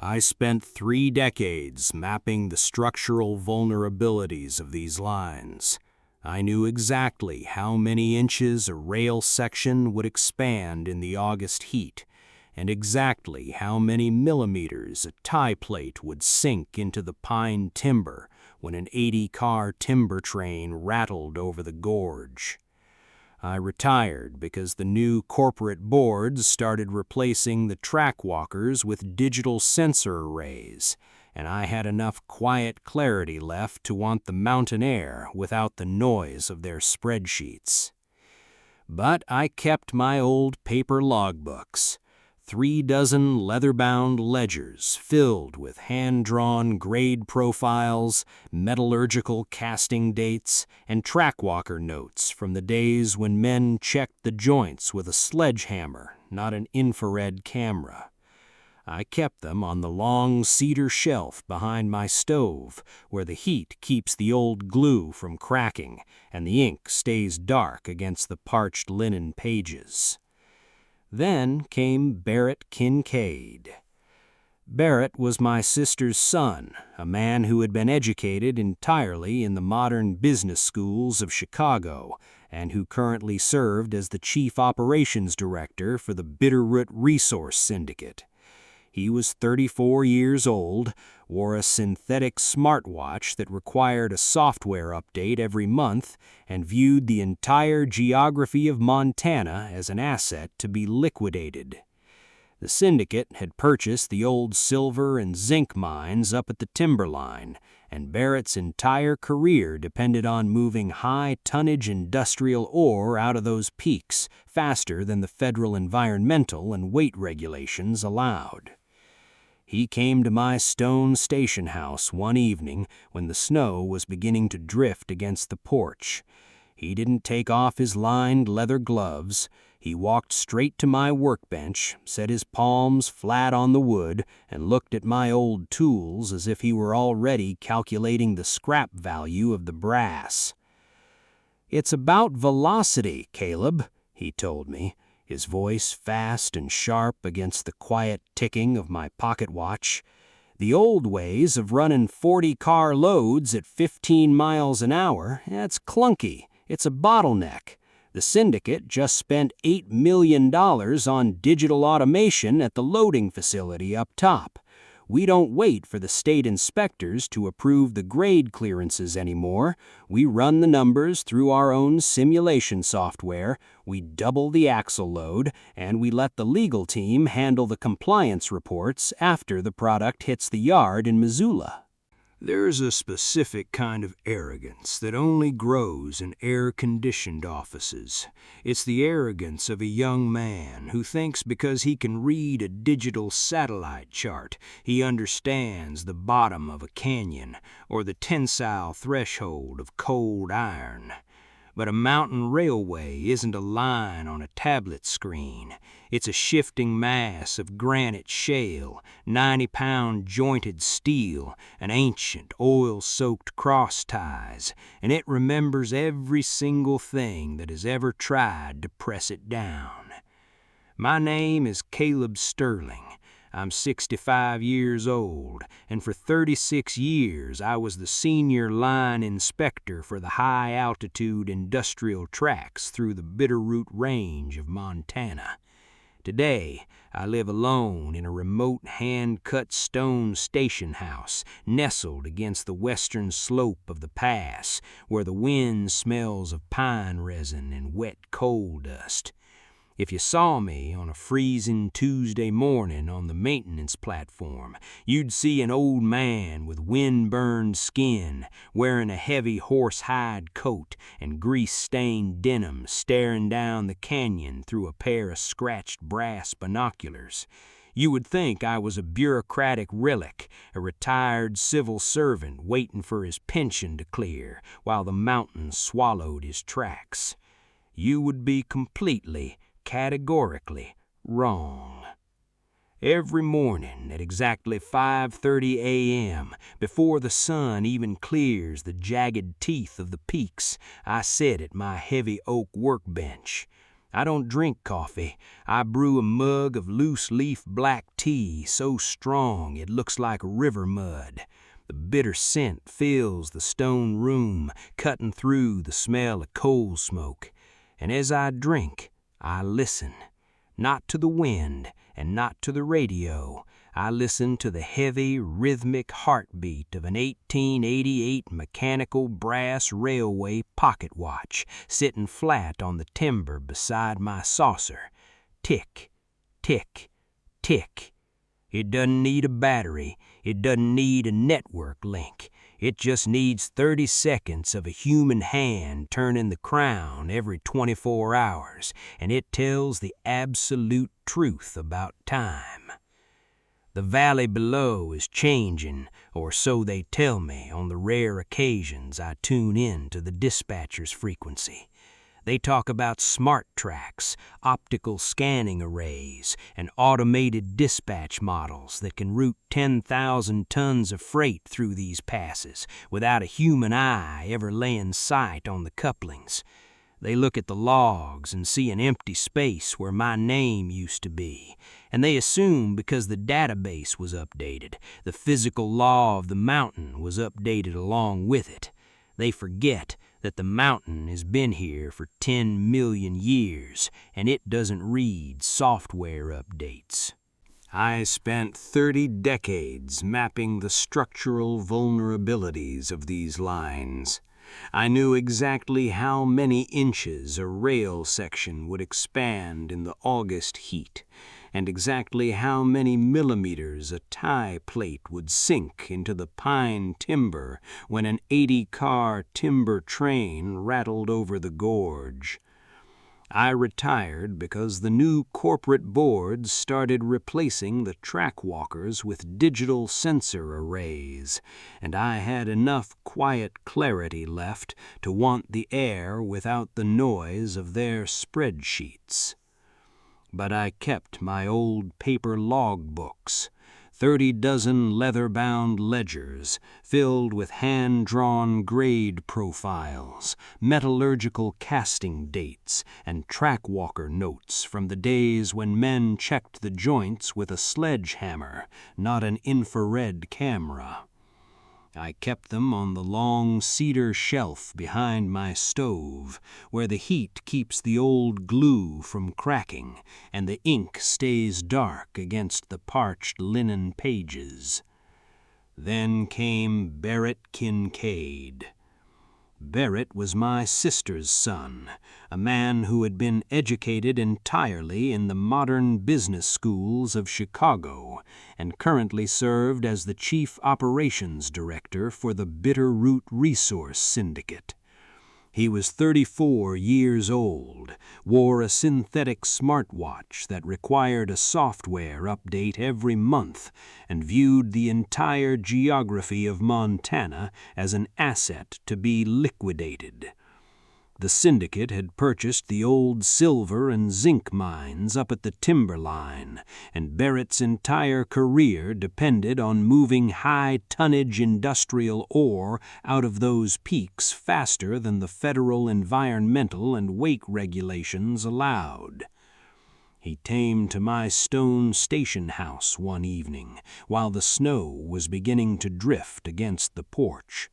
I spent 3 decades mapping the structural vulnerabilities of these lines. I knew exactly how many inches a rail section would expand in the August heat, and exactly how many millimeters a tie plate would sink into the pine timber when an 80-car timber train rattled over the gorge. I retired because the new corporate boards started replacing the track walkers with digital sensor arrays, and I had enough quiet clarity left to want the mountain air without the noise of their spreadsheets. But I kept my old paper logbooks, 3 dozen leather-bound ledgers filled with hand-drawn grade profiles, metallurgical casting dates, and trackwalker notes from the days when men checked the joints with a sledgehammer, not an infrared camera. I kept them on the long cedar shelf behind my stove, where the heat keeps the old glue from cracking and the ink stays dark against the parched linen pages. Then came Barrett Kincaid. Barrett was my sister's son, a man who had been educated entirely in the modern business schools of Chicago and who currently served as the chief operations director for the Bitterroot Resource Syndicate. He was 34 years old, wore a synthetic smartwatch that required a software update every month, and viewed the entire geography of Montana as an asset to be liquidated. The syndicate had purchased the old silver and zinc mines up at the timberline, and Barrett's entire career depended on moving high-tonnage industrial ore out of those peaks faster than the federal environmental and weight regulations allowed. He came to my stone station house one evening when the snow was beginning to drift against the porch. He didn't take off his lined leather gloves. He walked straight to my workbench, set his palms flat on the wood, and looked at my old tools as if he were already calculating the scrap value of the brass. "It's about velocity, Caleb," he told me, his voice fast and sharp against the quiet ticking of my pocket watch. "The old ways of running 40-car loads at 15 miles an hour, that's clunky. It's a bottleneck. The syndicate just spent $8 million on digital automation at the loading facility up top. We don't wait for the state inspectors to approve the grade clearances anymore. We run the numbers through our own simulation software, we double the axle load, and we let the legal team handle the compliance reports after the product hits the yard in Missoula." There's a specific kind of arrogance that only grows in air-conditioned offices. It's the arrogance of a young man who thinks because he can read a digital satellite chart, he understands the bottom of a canyon or the tensile threshold of cold iron. But a mountain railway isn't a line on a tablet screen. It's a shifting mass of granite shale, 90-pound jointed steel, and ancient oil-soaked cross ties, and it remembers every single thing that has ever tried to press it down. My name is Caleb Sterling. I'm 65 years old, and for 36 years I was the senior line inspector for the high-altitude industrial tracks through the Bitterroot Range of Montana. Today, I live alone in a remote hand-cut stone station house nestled against the western slope of the pass, where the wind smells of pine resin and wet coal dust. If you saw me on a freezing Tuesday morning on the maintenance platform, you'd see an old man with wind-burned skin, wearing a heavy horsehide coat and grease-stained denim, staring down the canyon through a pair of scratched brass binoculars. You would think I was a bureaucratic relic, a retired civil servant waiting for his pension to clear while the mountains swallowed his tracks. You would be completely, categorically wrong. Every morning at exactly 5:30 a.m., before the sun even clears the jagged teeth of the peaks, I sit at my heavy oak workbench. I don't drink coffee. I brew a mug of loose-leaf black tea so strong it looks like river mud. The bitter scent fills the stone room, cutting through the smell of coal smoke. And as I drink, I listen. Not to the wind and not to the radio. I listen to the heavy, rhythmic heartbeat of an 1888 mechanical brass railway pocket watch sitting flat on the timber beside my saucer. Tick, tick, tick. It doesn't need a battery. It doesn't need a network link. It just needs 30 seconds of a human hand turning the crown every 24 hours, and it tells the absolute truth about time. The valley below is changing, or so they tell me on the rare occasions I tune in to the dispatcher's frequency. They talk about smart tracks, optical scanning arrays, and automated dispatch models that can route 10,000 tons of freight through these passes without a human eye ever laying sight on the couplings. They look at the logs and see an empty space where my name used to be, and they assume because the database was updated, the physical law of the mountain was updated along with it. They forget that the mountain has been here for 10 million years, and it doesn't read software updates. I spent 30 decades mapping the structural vulnerabilities of these lines. I knew exactly how many inches a rail section would expand in the August heat, and exactly how many millimeters a tie plate would sink into the pine timber when an 80-car timber train rattled over the gorge. I retired because the new corporate boards started replacing the track walkers with digital sensor arrays, and I had enough quiet clarity left to want the air without the noise of their spreadsheets. But I kept my old paper logbooks, 30 dozen leather-bound ledgers filled with hand-drawn grade profiles, metallurgical casting dates, and track walker notes from the days when men checked the joints with a sledgehammer, not an infrared camera. I kept them on the long cedar shelf behind my stove, where the heat keeps the old glue from cracking and the ink stays dark against the parched linen pages. Then came Barrett Kincaid. Barrett was my sister's son, a man who had been educated entirely in the modern business schools of Chicago and currently served as the chief operations director for the Bitterroot Resource Syndicate. He was 34 years old, wore a synthetic smartwatch that required a software update every month, and viewed the entire geography of Montana as an asset to be liquidated. The syndicate had purchased the old silver and zinc mines up at the timberline, and Barrett's entire career depended on moving high-tonnage industrial ore out of those peaks faster than the federal environmental and weight regulations allowed. He came to my stone station house one evening while the snow was beginning to drift against the porch.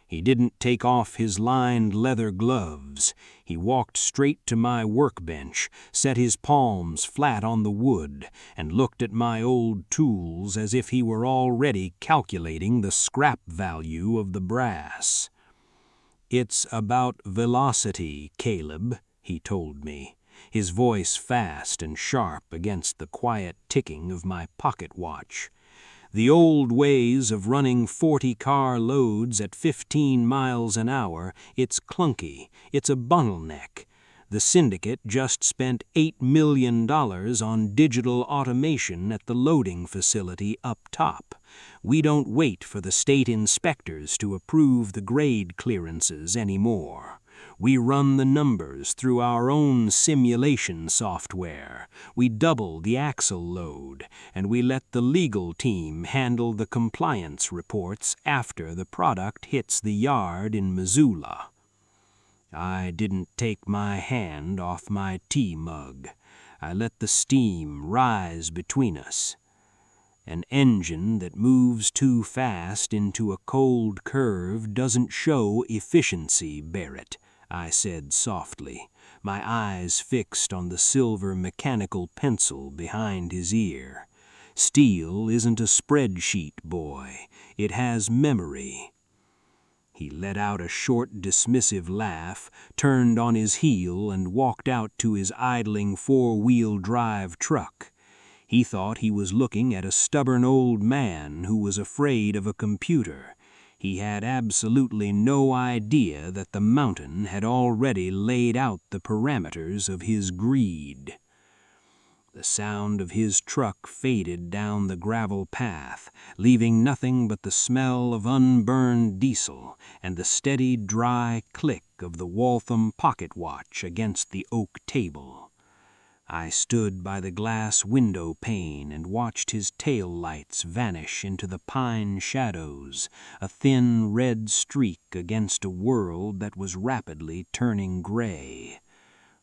He didn't take off his lined leather gloves. He walked straight to my workbench, set his palms flat on the wood, and looked at my old tools as if he were already calculating the scrap value of the brass. "It's about velocity, Caleb," he told me, his voice fast and sharp against the quiet ticking of my pocket watch. "The old ways of running 40-car loads at 15 miles an hour, it's clunky, it's a bottleneck. The syndicate just spent $8 million on digital automation at the loading facility up top. We don't wait for the state inspectors to approve the grade clearances anymore. We run the numbers through our own simulation software. We double the axle load, and we let the legal team handle the compliance reports after the product hits the yard in Missoula." I didn't take my hand off my tea mug. I let the steam rise between us. An engine that moves too fast into a cold curve doesn't show efficiency, Barrett, I said softly, my eyes fixed on the silver mechanical pencil behind his ear. Steel isn't a spreadsheet, boy. It has memory. He let out a short, dismissive laugh, turned on his heel, and walked out to his idling four-wheel drive truck. He thought he was looking at a stubborn old man who was afraid of a computer. He had absolutely no idea that the mountain had already laid out the parameters of his greed. The sound of his truck faded down the gravel path, leaving nothing but the smell of unburned diesel and the steady, dry click of the Waltham pocket watch against the oak table. I stood by the glass window pane and watched his tail lights vanish into the pine shadows, a thin red streak against a world that was rapidly turning gray.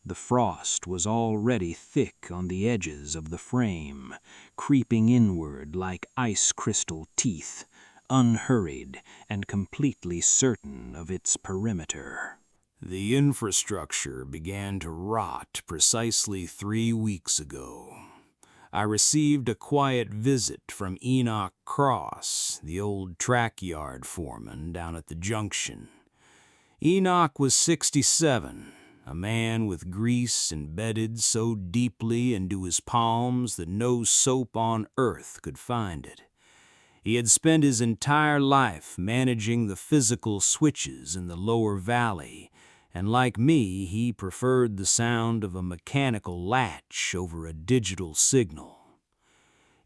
The frost was already thick on the edges of the frame, creeping inward like ice crystal teeth, unhurried and completely certain of its perimeter. The infrastructure began to rot precisely 3 weeks ago. I received a quiet visit from Enoch Cross, the old track yard foreman down at the junction. Enoch was 67, a man with grease embedded so deeply into his palms that no soap on earth could find it. He had spent his entire life managing the physical switches in the lower valley, and like me, he preferred the sound of a mechanical latch over a digital signal.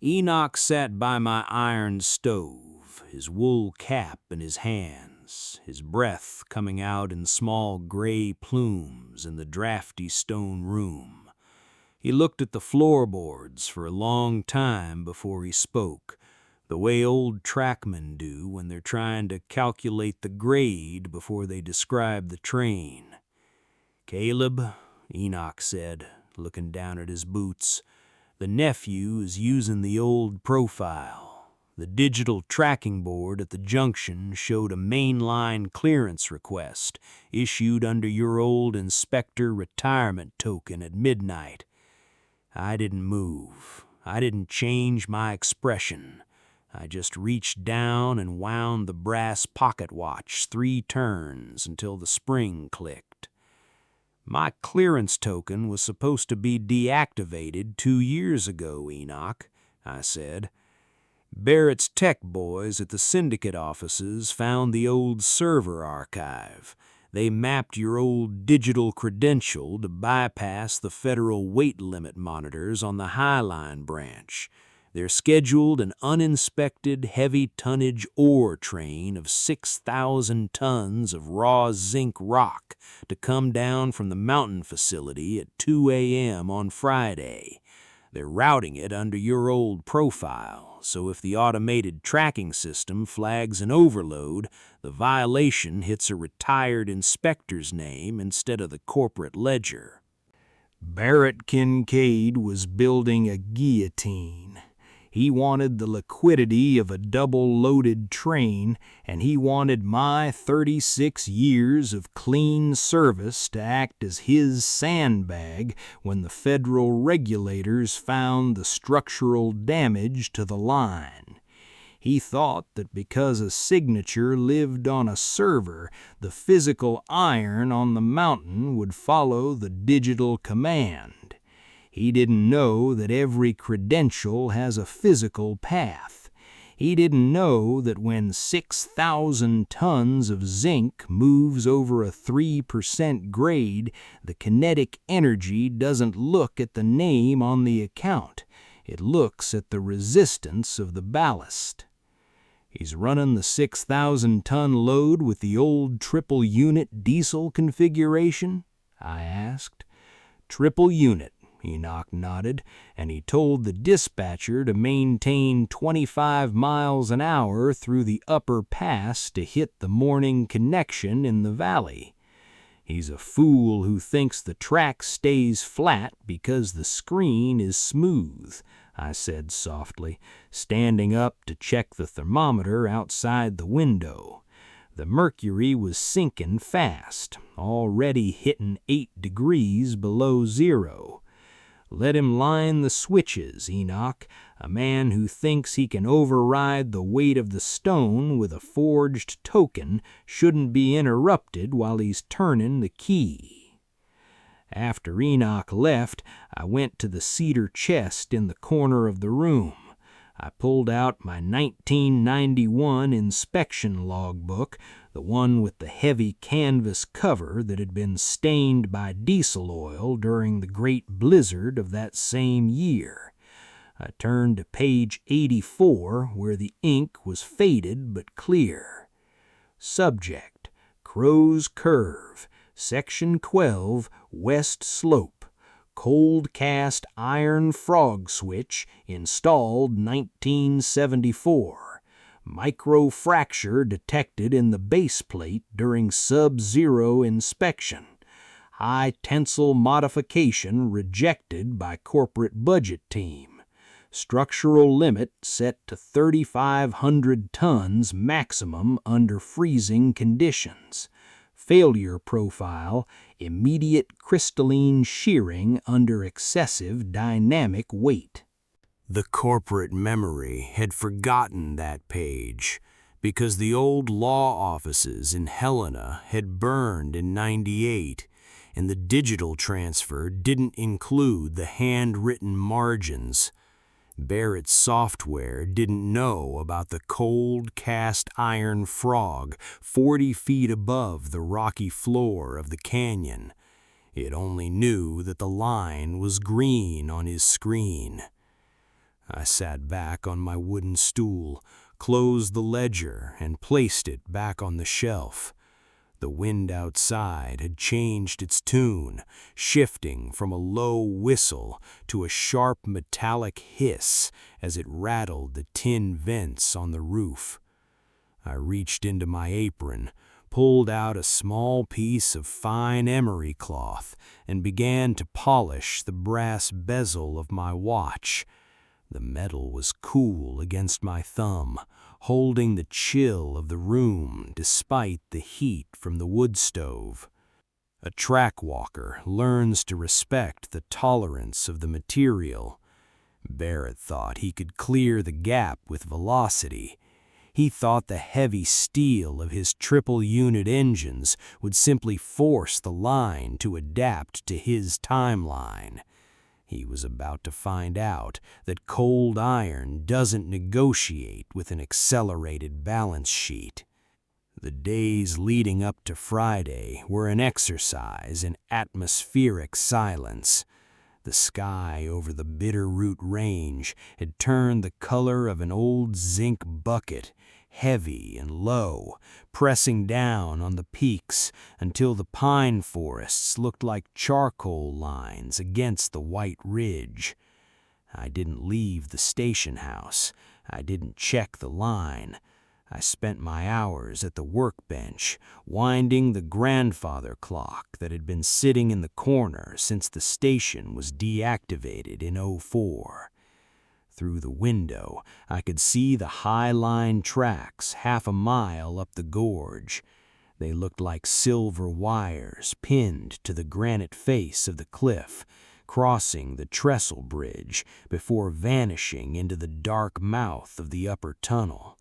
Enoch sat by my iron stove, his wool cap in his hands, his breath coming out in small gray plumes in the drafty stone room. He looked at the floorboards for a long time before he spoke, the way old trackmen do when they're trying to calculate the grade before they describe the train. "Caleb," Enoch said, looking down at his boots, "the nephew is using the old profile. The digital tracking board at the junction showed a mainline clearance request issued under your old inspector retirement token at midnight. I didn't move. I didn't change my expression. I just reached down and wound the brass pocket watch 3 turns until the spring clicked. My clearance token was supposed to be deactivated 2 years ago, Enoch," I said. "Barrett's tech boys at the syndicate offices found the old server archive. They mapped your old digital credential to bypass the federal weight limit monitors on the Highline branch. They're scheduled an uninspected heavy-tonnage ore train of 6,000 tons of raw zinc rock to come down from the mountain facility at 2 a.m. on Friday. They're routing it under your old profile, so if the automated tracking system flags an overload, the violation hits a retired inspector's name instead of the corporate ledger." Barrett Kincaid was building a guillotine. He wanted the liquidity of a double-loaded train, and he wanted my 36 years of clean service to act as his sandbag when the federal regulators found the structural damage to the line. He thought that because a signature lived on a server, the physical iron on the mountain would follow the digital command. He didn't know that every credential has a physical path. He didn't know that when 6,000 tons of zinc moves over a 3% grade, the kinetic energy doesn't look at the name on the account. It looks at the resistance of the ballast. "He's running the 6,000-ton load with the old triple-unit diesel configuration?" I asked. "Triple unit," Enoch nodded, and he told the dispatcher to maintain 25 miles an hour through the upper pass to hit the morning connection in the valley. He's a fool who thinks the track stays flat because the screen is smooth, I said softly, standing up to check the thermometer outside the window. The mercury was sinking fast, already hitting 8 degrees below zero. Let him line the switches, Enoch, a man who thinks he can override the weight of the stone with a forged token shouldn't be interrupted while he's turning the key. After Enoch left, I went to the cedar chest in the corner of the room. I pulled out my 1991 inspection logbook, the one with the heavy canvas cover that had been stained by diesel oil during the great blizzard of that same year. I turned to page 84, where the ink was faded but clear. Subject: Crow's Curve, Section 12, West Slope. Cold cast iron frog switch installed 1974. Microfracture detected in the base plate during sub-zero inspection. High tensile modification rejected by corporate budget team. Structural limit set to 3,500 tons maximum under freezing conditions. Failure profile: immediate crystalline shearing under excessive dynamic weight. The corporate memory had forgotten that page because the old law offices in Helena had burned in '98, and the digital transfer didn't include the handwritten margins. Barrett's software didn't know about the cold cast iron frog 40 feet above the rocky floor of the canyon. It only knew that the line was green on his screen. I sat back on my wooden stool, closed the ledger, and placed it back on the shelf. The wind outside had changed its tune, shifting from a low whistle to a sharp metallic hiss as it rattled the tin vents on the roof. I reached into my apron, pulled out a small piece of fine emery cloth, and began to polish the brass bezel of my watch. The metal was cool against my thumb, holding the chill of the room despite the heat from the wood stove. A track walker learns to respect the tolerance of the material. Barrett thought he could clear the gap with velocity. He thought the heavy steel of his triple-unit engines would simply force the line to adapt to his timeline. He was about to find out that cold iron doesn't negotiate with an accelerated balance sheet. The days leading up to Friday were an exercise in atmospheric silence. The sky over the Bitterroot Range had turned the color of an old zinc bucket, heavy and low, pressing down on the peaks until the pine forests looked like charcoal lines against the white ridge. I didn't leave the station house. I didn't check the line. I spent my hours at the workbench, winding the grandfather clock that had been sitting in the corner since the station was deactivated in '04. Through the window, I could see the High Line tracks half a mile up the gorge. They looked like silver wires pinned to the granite face of the cliff, crossing the trestle bridge before vanishing into the dark mouth of the upper tunnel.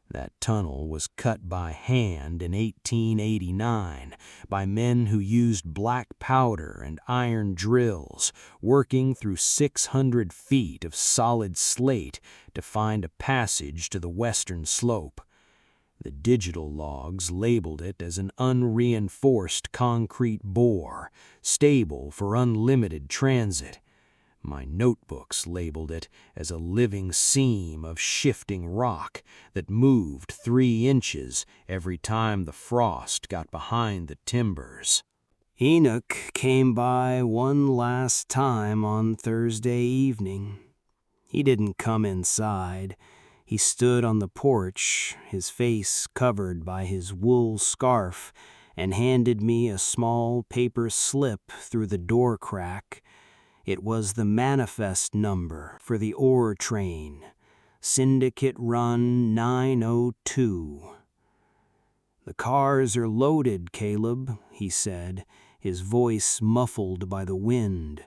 That tunnel was cut by hand in 1889 by men who used black powder and iron drills, working through 600 feet of solid slate to find a passage to the western slope. The digital logs labeled it as an unreinforced concrete bore, stable for unlimited transit. My notebooks labeled it as a living seam of shifting rock that moved 3 inches every time the frost got behind the timbers. Enoch came by one last time on Thursday evening. He didn't come inside. He stood on the porch, his face covered by his wool scarf, and handed me a small paper slip through the door crack. It was the manifest number for the ore train, Syndicate Run 902. "The cars are loaded, Caleb," he said, his voice muffled by the wind.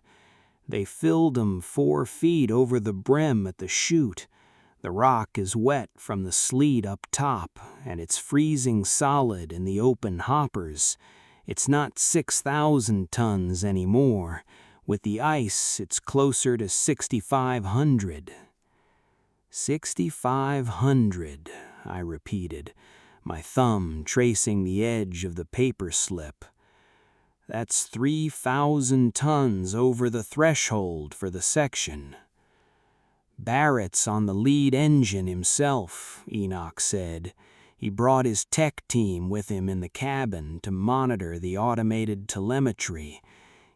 "They filled 'em 4 feet over the brim at the chute. The rock is wet from the sleet up top, and it's freezing solid in the open hoppers. It's not 6,000 tons anymore. With the ice, it's closer to 6,500. 6,500, I repeated, my thumb tracing the edge of the paper slip. That's 3,000 tons over the threshold for the section. "Barrett's on the lead engine himself," Enoch said. "He brought his tech team with him in the cabin to monitor the automated telemetry.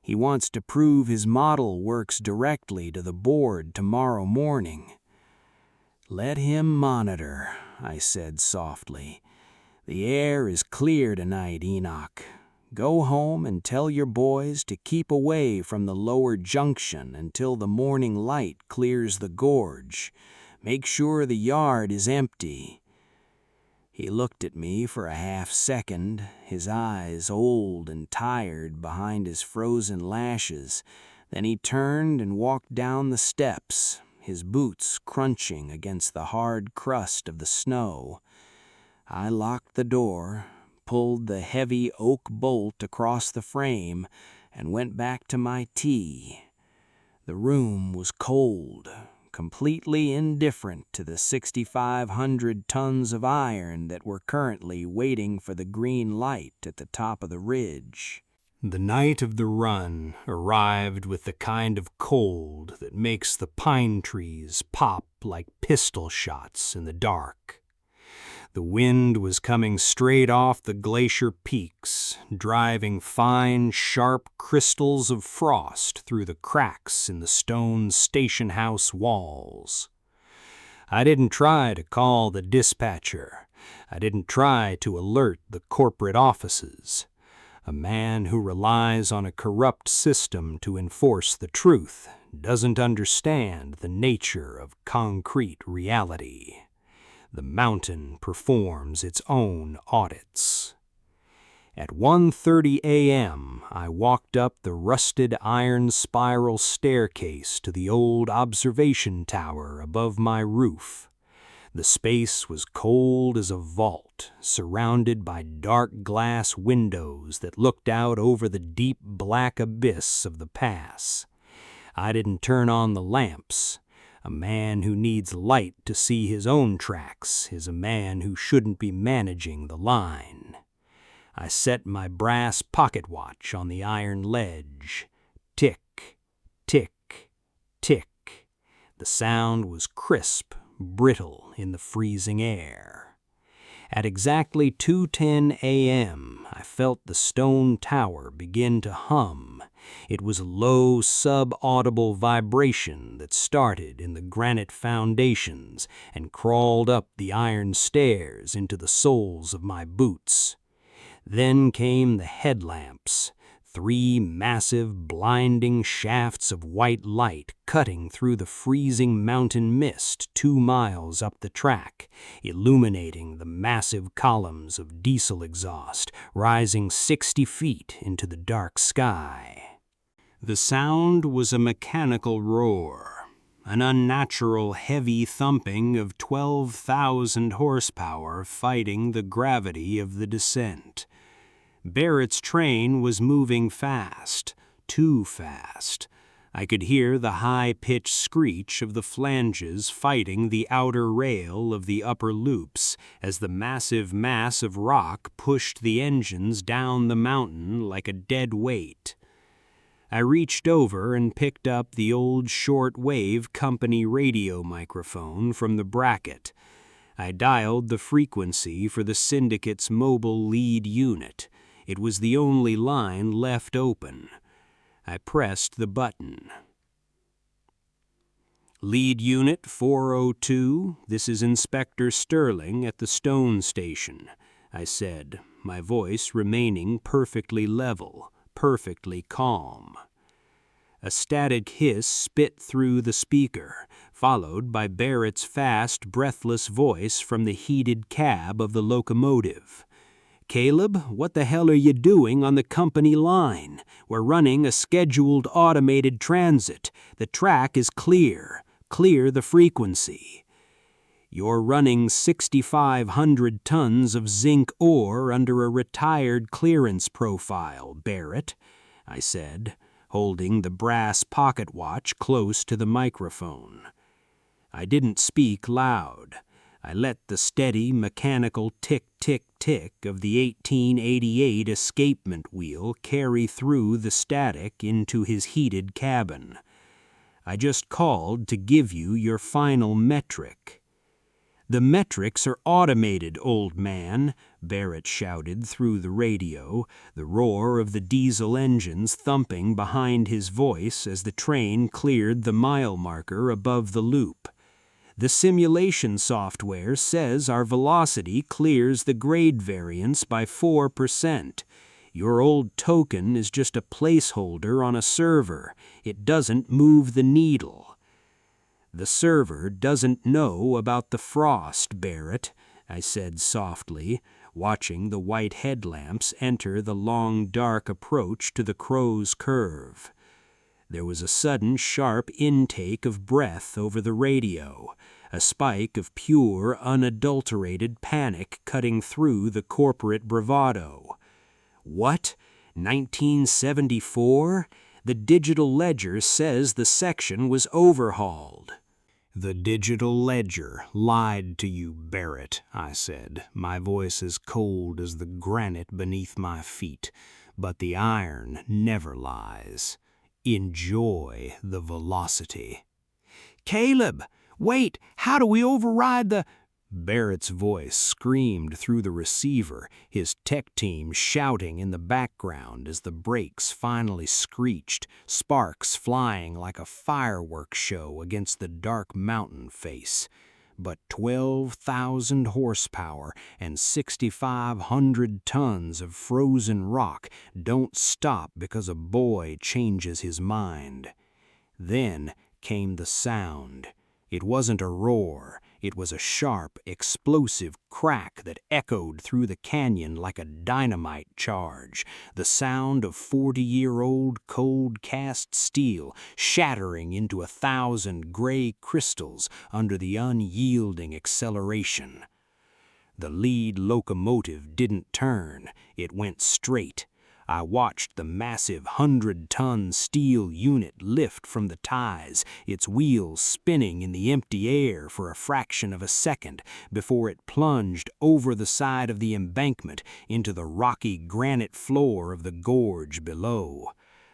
He wants to prove his model works directly to the board tomorrow morning." "Let him monitor," I said softly. "The air is clear tonight, Enoch. Go home and tell your boys to keep away from the lower junction until the morning light clears the gorge. Make sure the yard is empty." He looked at me for a half-second, his eyes old and tired behind his frozen lashes. Then he turned and walked down the steps, his boots crunching against the hard crust of the snow. I locked the door, pulled the heavy oak bolt across the frame, and went back to my tea. The room was cold, completely indifferent to the 6,500 tons of iron that were currently waiting for the green light at the top of the ridge. The night of the run arrived with the kind of cold that makes the pine trees pop like pistol shots in the dark. The wind was coming straight off the glacier peaks, driving fine, sharp crystals of frost through the cracks in the stone station house walls. I didn't try to call the dispatcher. I didn't try to alert the corporate offices. A man who relies on a corrupt system to enforce the truth doesn't understand the nature of concrete reality. The mountain performs its own audits. At 1:30 a.m., I walked up the rusted iron spiral staircase to the old observation tower above my roof. The space was cold as a vault, surrounded by dark glass windows that looked out over the deep black abyss of the pass. I didn't turn on the lamps. A man who needs light to see his own tracks is a man who shouldn't be managing the line. I set my brass pocket watch on the iron ledge. Tick, tick, tick. The sound was crisp, brittle in the freezing air. At exactly 2:10 a.m., I felt the stone tower begin to hum. It was a low, sub-audible vibration that started in the granite foundations and crawled up the iron stairs into the soles of my boots. Then came the headlamps, 3 massive, blinding shafts of white light cutting through the freezing mountain mist 2 miles up the track, illuminating the massive columns of diesel exhaust rising 60 feet into the dark sky. The sound was a mechanical roar, an unnatural heavy thumping of 12,000 horsepower fighting the gravity of the descent. Barrett's train was moving fast, too fast. I could hear the high-pitched screech of the flanges fighting the outer rail of the upper loops as the massive mass of rock pushed the engines down the mountain like a dead weight. I reached over and picked up the old short-wave company radio microphone from the bracket. I dialed the frequency for the syndicate's mobile lead unit. It was the only line left open. I pressed the button. "Lead Unit 402, this is Inspector Sterling at the Stone Station," I said, my voice remaining perfectly level, perfectly calm. A static hiss spit through the speaker, followed by Barrett's fast, breathless voice from the heated cab of the locomotive. "Caleb, what the hell are you doing on the company line? We're running a scheduled automated transit. The track is clear. Clear the frequency." "You're running 6,500 tons of zinc ore under a retired clearance profile, Barrett," I said, holding the brass pocket watch close to the microphone. I didn't speak loud. I let the steady, mechanical tick-tick-tick of the 1888 escapement wheel carry through the static into his heated cabin. I just called to give you your final metric. "The metrics are automated, old man," Barrett shouted through the radio, the roar of the diesel engines thumping behind his voice as the train cleared the mile marker above the loop. "The simulation software says our velocity clears the grade variance by 4%. Your old token is just a placeholder on a server. It doesn't move the needle." "The server doesn't know about the frost, Barrett," I said softly, watching the white headlamps enter the long, dark approach to the Crow's Curve. There was a sudden, sharp intake of breath over the radio, a spike of pure, unadulterated panic cutting through the corporate bravado. "What? 1974? The digital ledger says the section was overhauled." "The digital ledger lied to you, Barrett," I said, my voice as cold as the granite beneath my feet. "But the iron never lies. Enjoy the velocity." "Caleb, wait! How do we override the—" Barrett's voice screamed through the receiver, his tech team shouting in the background as the brakes finally screeched, sparks flying like a fireworks show against the dark mountain face. But 12,000 horsepower and 6,500 tons of frozen rock don't stop because a boy changes his mind. Then came the sound. It wasn't a roar. It was a sharp, explosive crack that echoed through the canyon like a dynamite charge, the sound of 40-year-old cold-cast steel shattering into 1,000 gray crystals under the unyielding acceleration. The lead locomotive didn't turn. It went straight. I watched the massive 100-ton steel unit lift from the ties, its wheels spinning in the empty air for a fraction of a second before it plunged over the side of the embankment into the rocky granite floor of the gorge below.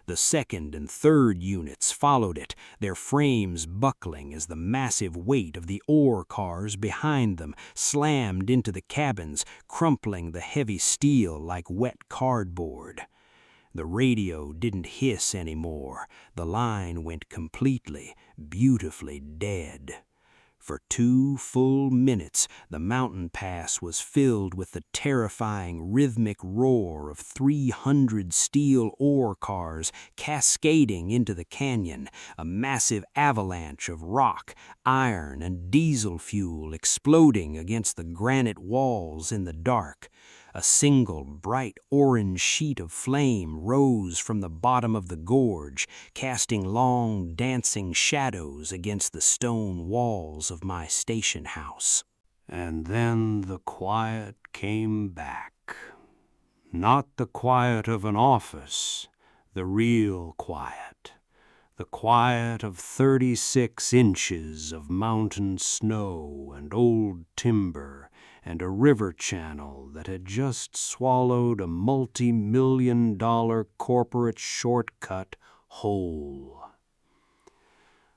The second and third units followed it, their frames buckling as the massive weight of the ore cars behind them slammed into the cabins, crumpling the heavy steel like wet cardboard. The radio didn't hiss anymore. The line went completely, beautifully dead. For 2 full minutes, the mountain pass was filled with the terrifying rhythmic roar of 300 steel ore cars cascading into the canyon, a massive avalanche of rock, iron, and diesel fuel exploding against the granite walls in the dark. A single bright orange sheet of flame rose from the bottom of the gorge, casting long, dancing shadows against the stone walls of my station house. And then the quiet came back. Not the quiet of an office, the real quiet. The quiet of 36 inches of mountain snow and old timber, and a river channel that had just swallowed a multi-million-dollar corporate shortcut whole.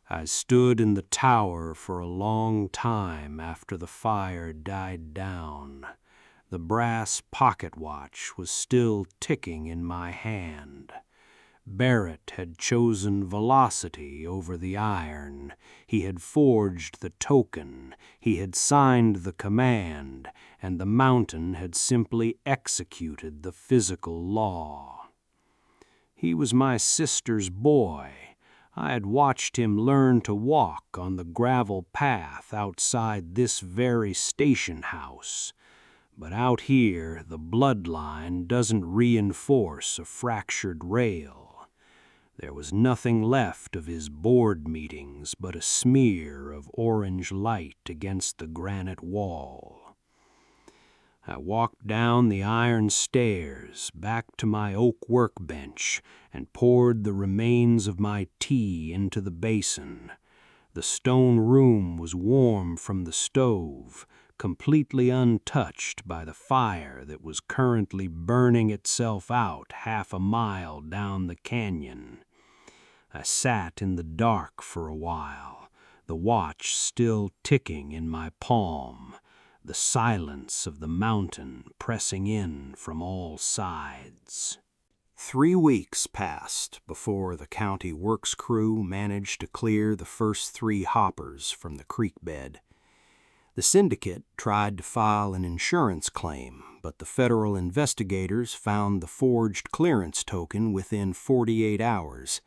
I stood in the tower for a long time after the fire died down. The brass pocket watch was still ticking in my hand. Barrett had chosen velocity over the iron. He had forged the token. He had signed the command, and the mountain had simply executed the physical law. He was my sister's boy. I had watched him learn to walk on the gravel path outside this very station house. But out here, the bloodline doesn't reinforce a fractured rail. There was nothing left of his board meetings but a smear of orange light against the granite wall. I walked down the iron stairs, back to my oak workbench, and poured the remains of my tea into the basin. The stone room was warm from the stove, completely untouched by the fire that was currently burning itself out half a mile down the canyon. I sat in the dark for a while, the watch still ticking in my palm, the silence of the mountain pressing in from all sides. 3 weeks passed before the county works crew managed to clear the first 3 hoppers from the creek bed. The syndicate tried to file an insurance claim, but the federal investigators found the forged clearance token within 48 hours.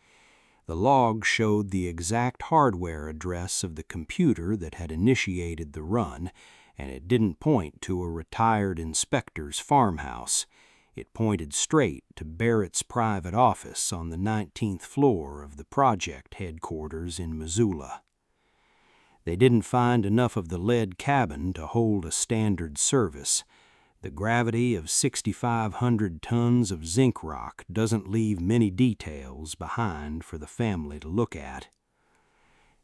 The log showed the exact hardware address of the computer that had initiated the run, and it didn't point to a retired inspector's farmhouse. It pointed straight to Barrett's private office on the 19th floor of the project headquarters in Missoula. They didn't find enough of the lead cabin to hold a standard service. The gravity of 6,500 tons of zinc rock doesn't leave many details behind for the family to look at.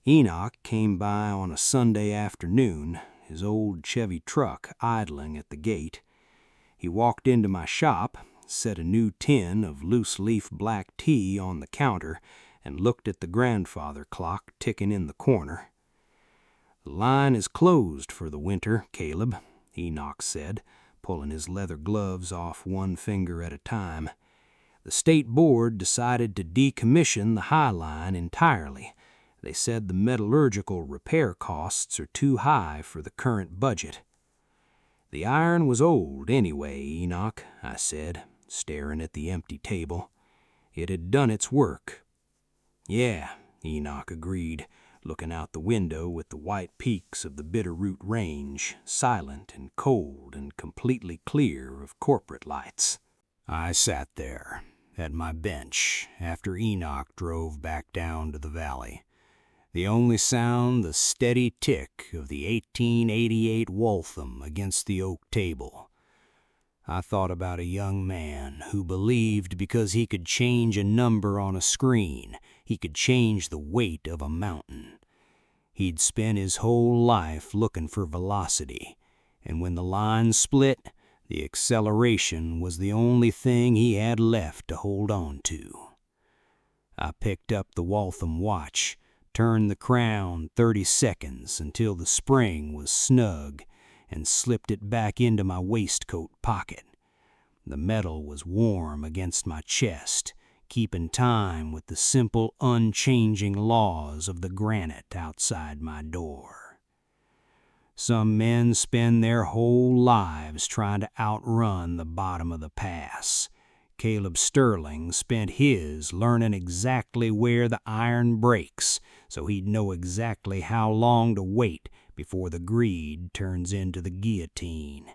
Enoch came by on a Sunday afternoon, his old Chevy truck idling at the gate. He walked into my shop, set a new tin of loose-leaf black tea on the counter, and looked at the grandfather clock ticking in the corner. "The line is closed for the winter, Caleb," Enoch said, pulling his leather gloves off one finger at a time. "The state board decided to decommission the High Line entirely. They said the metallurgical repair costs are too high for the current budget." "The iron was old anyway, Enoch," I said, staring at the empty table. "It had done its work." "Yeah," Enoch agreed, looking out the window with the white peaks of the Bitterroot Range, silent and cold and completely clear of corporate lights. I sat there at my bench after Enoch drove back down to the valley. The only sound the steady tick of the 1888 Waltham against the oak table. I thought about a young man who believed because he could change a number on a screen, he could change the weight of a mountain. He'd spent his whole life looking for velocity, and when the line split, the acceleration was the only thing he had left to hold on to. I picked up the Waltham watch, turned the crown 30 seconds until the spring was snug, and slipped it back into my waistcoat pocket. The metal was warm against my chest, keeping time with the simple, unchanging laws of the granite outside my door. Some men spend their whole lives trying to outrun the bottom of the pass. Caleb Sterling spent his learning exactly where the iron breaks, so he'd know exactly how long to wait before the greed turns into the guillotine.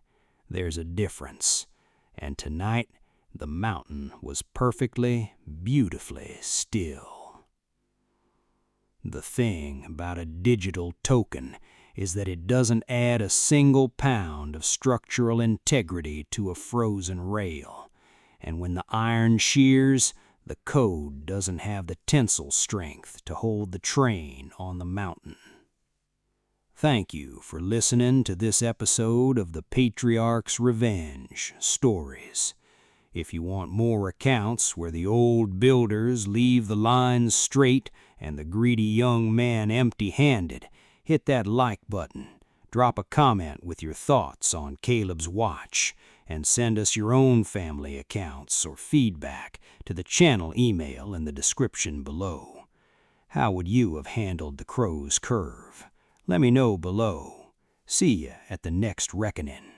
There's a difference, and tonight the mountain was perfectly, beautifully still. The thing about a digital token is that it doesn't add a single pound of structural integrity to a frozen rail, and when the iron shears, the code doesn't have the tensile strength to hold the train on the mountain. Thank you for listening to this episode of the Patriarch's Revenge Stories. If you want more accounts where the old builders leave the lines straight and the greedy young man empty-handed, hit that like button, drop a comment with your thoughts on Caleb's watch, and send us your own family accounts or feedback to the channel email in the description below. How would you have handled the crow's curve? Let me know below. See ya at the next reckoning.